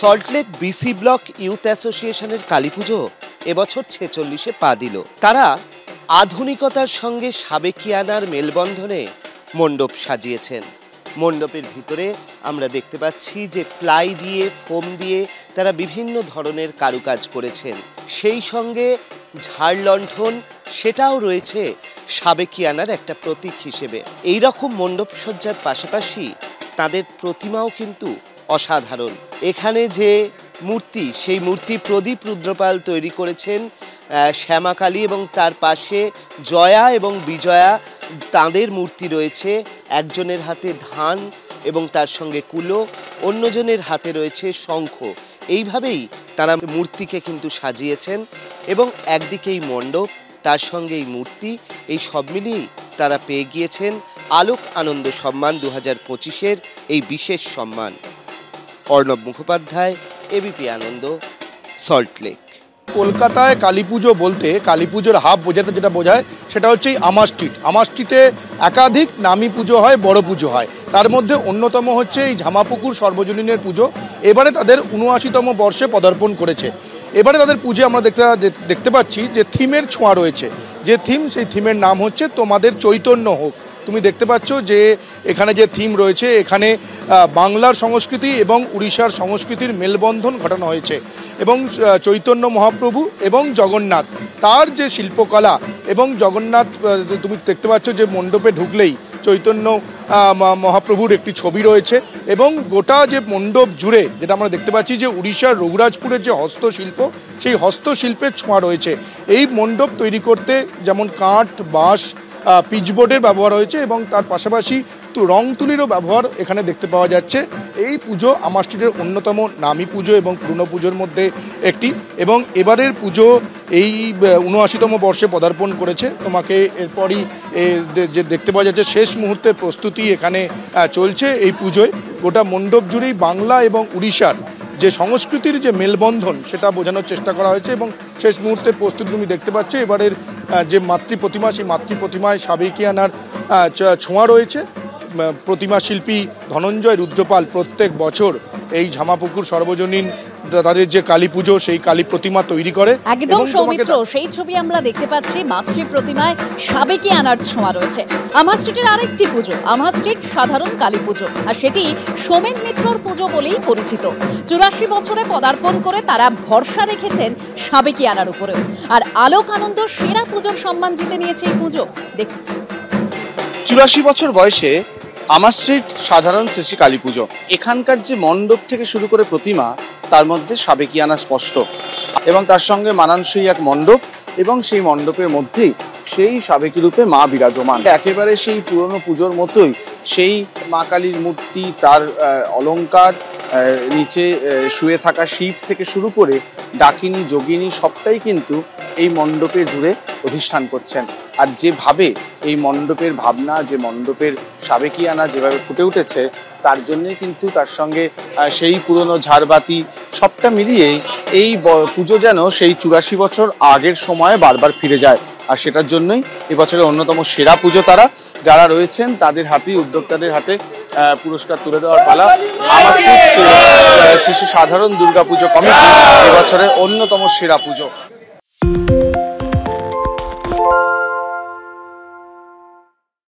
Salt Lake BC block youth অ্যাসোসিয়েশনের কালীপুজো এবছর ৪৬-এ পা দিল। তারা আধুনিকতার সঙ্গে সাবেকিয়ানার মেলবন্ধনে মণ্ডপ সাজিয়েছেন। মণ্ডপের ভিতরে আমরা দেখতে পাচ্ছি যে প্লাই দিয়ে, ফোম দিয়ে তারা বিভিন্ন ধরনের কারুকাজ করেছেন। সেই সঙ্গে ঝাড় লণ্ঠন সেটাও রয়েছে সাবেকিয়ানার একটা প্রতীক হিসেবে। এই রকম মণ্ডপ সজ্জার পাশাপাশি তাদের প্রতিমাও কিন্তু অসাধারণ। এখানে যে মূর্তি, সেই মূর্তি প্রদীপ রুদ্রপাল তৈরি করেছেন শ্যামাকালী, এবং তার পাশে জয়া এবং বিজয়া তাঁদের মূর্তি রয়েছে। একজনের হাতে ধান এবং তার সঙ্গে কুলো, অন্যজনের হাতে রয়েছে শঙ্খ। এইভাবেই তারা মূর্তিকে কিন্তু সাজিয়েছেন এবং একদিকে এই মণ্ডপ, তার সঙ্গে এই মূর্তি, এই সব মিলিয়েই তারা পেয়ে গিয়েছেন আলোক আনন্দ সম্মান 2025-এর এই বিশেষ সম্মান। অর্ণব মুখোপাধ্যায়, এবিপি আনন্দ, সল্টলেক। কলকাতায় কালী পুজো বলতে কালী পুজোর হাফ বোঝাতে যেটা বোঝায় সেটা হচ্ছে আমার স্ট্রিট। আমার স্ট্রিটে একাধিক নামী পুজো হয়, বড় পুজো হয়। তার মধ্যে অন্যতম হচ্ছে এই ঝামাপুকুর সর্বজনীনের পুজো। এবারে তাদের ৭৯তম বর্ষে পদার্পণ করেছে। এবারে তাদের পুজো আমরা দেখতে পাচ্ছি যে থিমের ছোঁয়া রয়েছে। যে থিম, সেই থিমের নাম হচ্ছে তোমাদের চৈতন্য হোক। তুমি দেখতে পাচ্ছ যে এখানে যে থিম রয়েছে, এখানে বাংলার সংস্কৃতি এবং উড়িষ্যার সংস্কৃতির মেলবন্ধন ঘটানো হয়েছে। এবং চৈতন্য মহাপ্রভু এবং জগন্নাথ, তার যে শিল্পকলা, এবং জগন্নাথ তুমি দেখতে পাচ্ছ যে মণ্ডপে ঢুকলেই চৈতন্য মহাপ্রভুর একটি ছবি রয়েছে। এবং গোটা যে মণ্ডপ জুড়ে যেটা আমরা দেখতে পাচ্ছি যে উড়িষ্যার রঘুরাজপুরের যে হস্তশিল্প, সেই হস্তশিল্পের ছোঁয়া রয়েছে। এই মণ্ডপ তৈরি করতে যেমন কাঠ, বাঁশ, পিচবোর্ডের ব্যবহার হয়েছে এবং তার পাশাপাশি রং তুলিরও ব্যবহার এখানে দেখতে পাওয়া যাচ্ছে। এই পুজো আমার স্ট্রিটের অন্যতম নামী পুজো এবং পুরনো পুজোর মধ্যে একটি। এবং এবারের পুজো এই ৭৯তম বর্ষে পদার্পণ করেছে। তোমাকে এরপরই যে দেখতে পাওয়া যাচ্ছে শেষ মুহূর্তের প্রস্তুতি এখানে চলছে এই পুজোয়। গোটা মণ্ডপ জুড়েই বাংলা এবং উড়িষ্যার যে সংস্কৃতির যে মেলবন্ধন সেটা বোঝানোর চেষ্টা করা হয়েছে এবং শেষ মুহূর্তের প্রস্তুতি তুমি দেখতে পাচ্ছ। এবারের যে মাতৃ প্রতিমা, সেই মাতৃ প্রতিমায় সাবেকিয়ানার ছোঁয়া রয়েছে। প্রতিমা শিল্পী ধনঞ্জয় রুদ্রপাল প্রত্যেক বছর এই ঝামাপুকুর সর্বজনীন তাদের যে কালী পুজো, সেই কালী প্রতিমা তৈরি করে। একদম সৌমিত্র, সেই ছবি আমরা দেখতে পাচ্ছি। মাতৃ প্রতিমায় সাবেকিয়ানার ছোঁয়া রয়েছে। আমার স্ট্রিটের আরেকটি পুজো, আমার স্ট্রিট সাধারণ কালী পুজো, আর সেটি সোমেন মিত্রর পুজো বলেই পরিচিত। ৮৪ বছরে পদার্পণ করে তারা ভরসা রেখেছেন সাবেকিয়ানার উপরেও। আর আলোক আনন্দ সেরা পুজোর সম্মান জিতে নিয়েছে এই পুজো। দেখুন, ৮৪ বছর বয়সে আমার স্ট্রিট সাধারণ শ্রী কালী পুজো। এখানকার যে মণ্ডপ থেকে শুরু করে প্রতিমা, তার মধ্যে সাবেকিয়ানা স্পষ্ট, এবং তার সঙ্গে মানানসই এক মণ্ডপ, এবং সেই মণ্ডপের মধ্যেই সেই সাবেকি রূপে মা বিরাজমান। একেবারে সেই পুরনো পুজোর মতোই সেই মা কালীর মূর্তি, তার অলঙ্কার, নিচে শুয়ে থাকা শিব থেকে শুরু করে ডাকিনী, যোগিনী সবটাই কিন্তু এই মণ্ডপে জুড়ে অধিষ্ঠান করছেন। আর যেভাবে এই মণ্ডপের ভাবনা, যে মণ্ডপের সাবেকিয়ানা যেভাবে ফুটে উঠেছে, তার জন্যে কিন্তু তার সঙ্গে সেই পুরনো ঝাড়বাতি সবটা মিলিয়েই এই পুজো যেন সেই ৮৪ বছর আগের সময়ে বারবার ফিরে যায়। আর সেটার জন্যই এবছরের অন্যতম সেরা পুজো তারা যারা রয়েছেন তাদের হাতেই, উদ্যোক্তাদের হাতে পুরস্কার তুলে দেওয়ার পালা। আমার শ্রী সাধারণ দুর্গাপুজো কমিটি এবছরের অন্যতম সেরা পুজো।